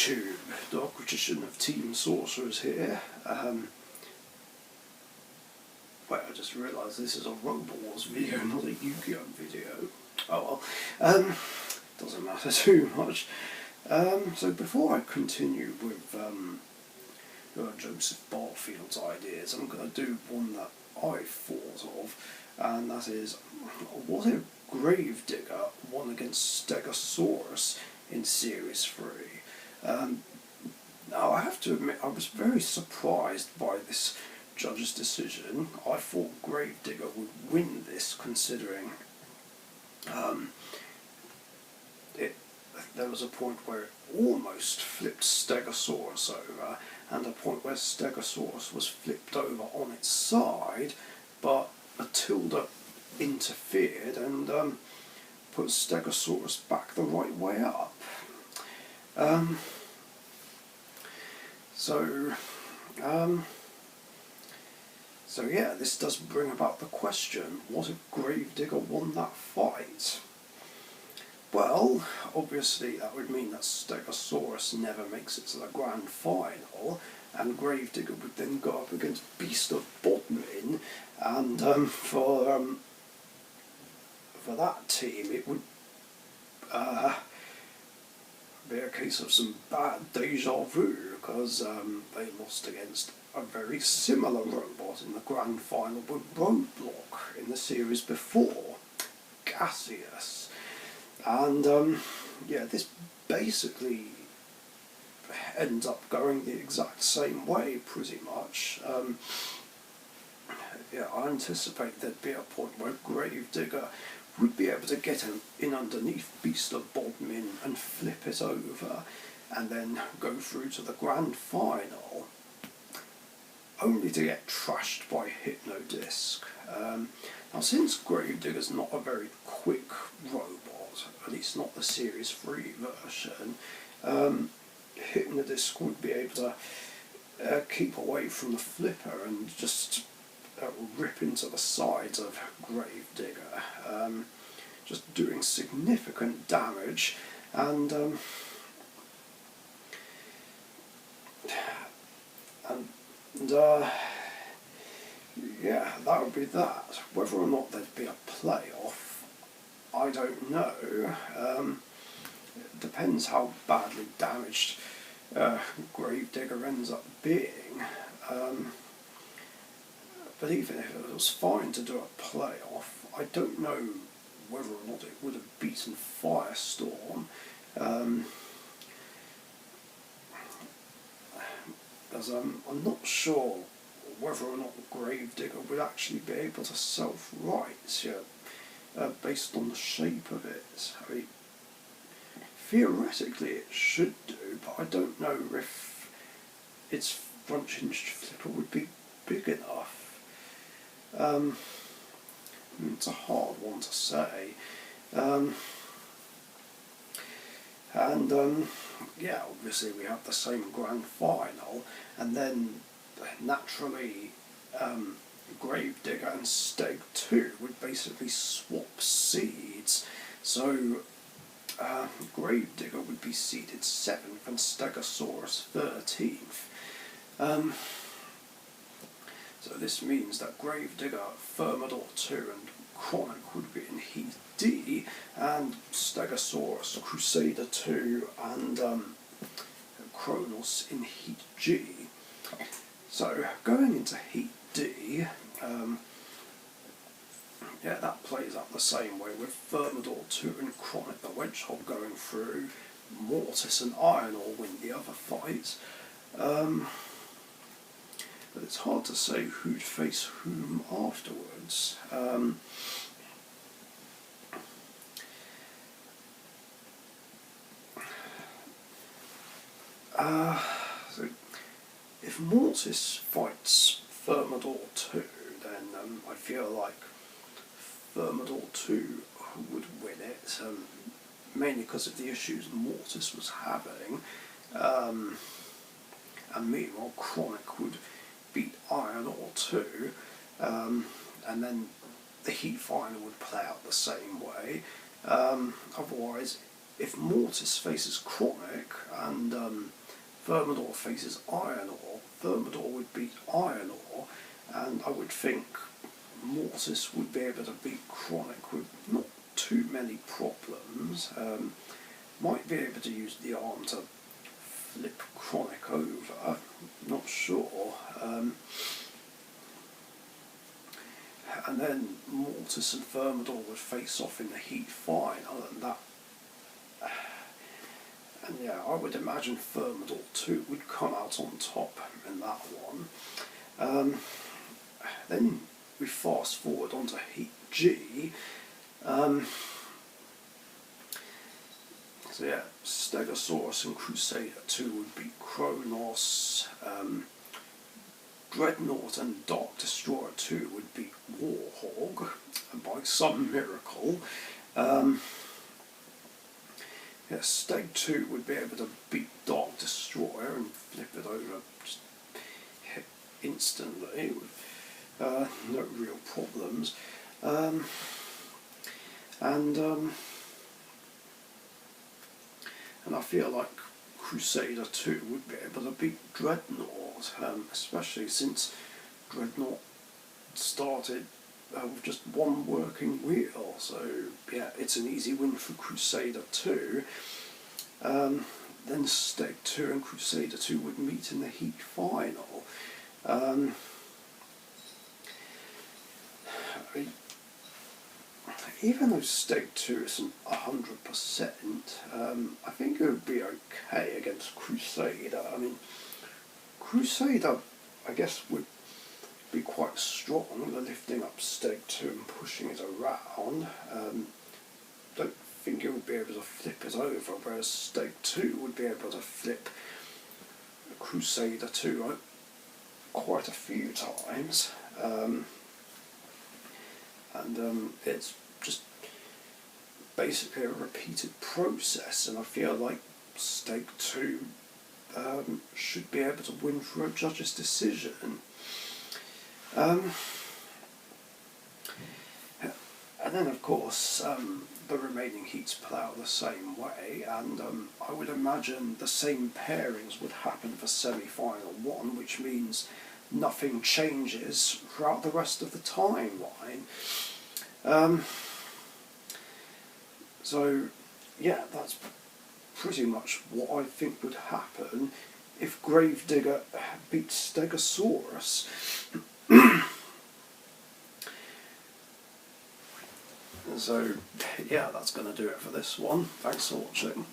YouTube, Dark Magician of Team Sorcerers here. Wait, I just realised this is a Robot Wars video, not a Yu-Gi-Oh video. Oh well, doesn't matter too much. So before I continue with Joseph Barfield's ideas, I'm going to do one that I thought of, and that is, what if Gravedigger won against Steg-O-Saw-Us in Series 3? Now I have to admit I was very surprised by this judge's decision. I thought Gravedigger would win this, considering there was a point where it almost flipped Steg-O-Saw-Us over, and a point where Steg-O-Saw-Us was flipped over on its side, but Matilda interfered and put Steg-O-Saw-Us back the right way up. So yeah, this does bring about the question, what if Gravedigger won that fight? Well, obviously that would mean that Steg-O-Saw-Us never makes it to the grand final, and Gravedigger would then go up against Beast of Bodmin, and for that team it would be a case of some bad deja vu, because they lost against a very similar robot in the grand final with Roadblock in the series before, Gaseous. And yeah, this basically ends up going the exact same way, pretty much. Yeah, I anticipate there'd be a point where Gravedigger would be able to get in underneath Beast of Bodmin and flip it over, and then go through to the grand final, only to get trashed by Hypnodisc. Now, since Gravedigger's not a very quick robot, at least not the Series 3 version, Hypnodisc would be able to keep away from the flipper and just rip into the sides of Gravedigger, just doing significant damage, and yeah, that would be that. Whether or not there'd be a playoff, I don't know. It depends how badly damaged Gravedigger ends up being. But even if it was fine to do a playoff, I don't know whether or not it would have beaten Firestorm. As I'm not sure whether or not Gravedigger would actually be able to self-right, based on the shape of it. I mean, theoretically it should do, but I don't know if its front-hinged flipper would be big enough. It's a hard one to say. Yeah, obviously we have the same grand final, and then naturally Gravedigger and Steg 2 would basically swap seeds. So Gravedigger would be seeded 7th and Steg-O-Saw-Us 13th. So this means that Gravedigger, Thermidor 2 and Chronic would be in Heat D, and Steg-O-Saw-Us, Crusader 2 and Kronos in Heat G. So going into Heat D, yeah, that plays out the same way with Thermidor 2 and Chronic the Wedgehog going through. Mortis and Iron all win the other fight. But it's hard to say who'd face whom afterwards. So if Mortis fights Thermidor 2, then I feel like Thermidor 2 would win it, mainly because of the issues Mortis was having, and meanwhile Chronic would beat Iron Ore 2, and then the Heat final would play out the same way. Otherwise, if Mortis faces Chronic and Thermidor faces Iron Ore, Thermidor would beat Iron Ore, and I would think Mortis would be able to beat Chronic with not too many problems. Might be able to use the arm to flip Chronic over, not sure. And then Mortis and Thermidor would face off in the Heat final, and that. And yeah, I would imagine Thermidor 2 would come out on top in that one. Then we fast forward onto Heat G. So yeah, Steg-O-Saw-Us and Crusader 2 would beat Kronos. Dreadnought and Dark Destroyer 2 would beat Warhog, and by some miracle. Yeah, Steg 2 would be able to beat Dark Destroyer and flip it over just instantly with no real problems. And I feel like Crusader 2 would be able to beat Dreadnought, especially since Dreadnought started with just one working wheel. So yeah, it's an easy win for Crusader 2. Then Steg 2 and Crusader 2 would meet in the Heat final. Even though Steg 2 isn't 100%, I think it would be okay against Crusader. I mean, Crusader, I guess, would be quite strong. They're lifting up Steg 2 and pushing it around. Don't think it would be able to flip it over, whereas Steg 2 would be able to flip Crusader 2 quite a few times. It's just basically a repeated process, and I feel like Steg 2 should be able to win for a judge's decision. And then of course the remaining heats play out the same way, and I would imagine the same pairings would happen for semi-final 1, which means nothing changes throughout the rest of the timeline. So yeah, that's pretty much what I think would happen if Gravedigger beats Steg-O-Saw-Us. So yeah, that's going to do it for this one. Thanks for watching.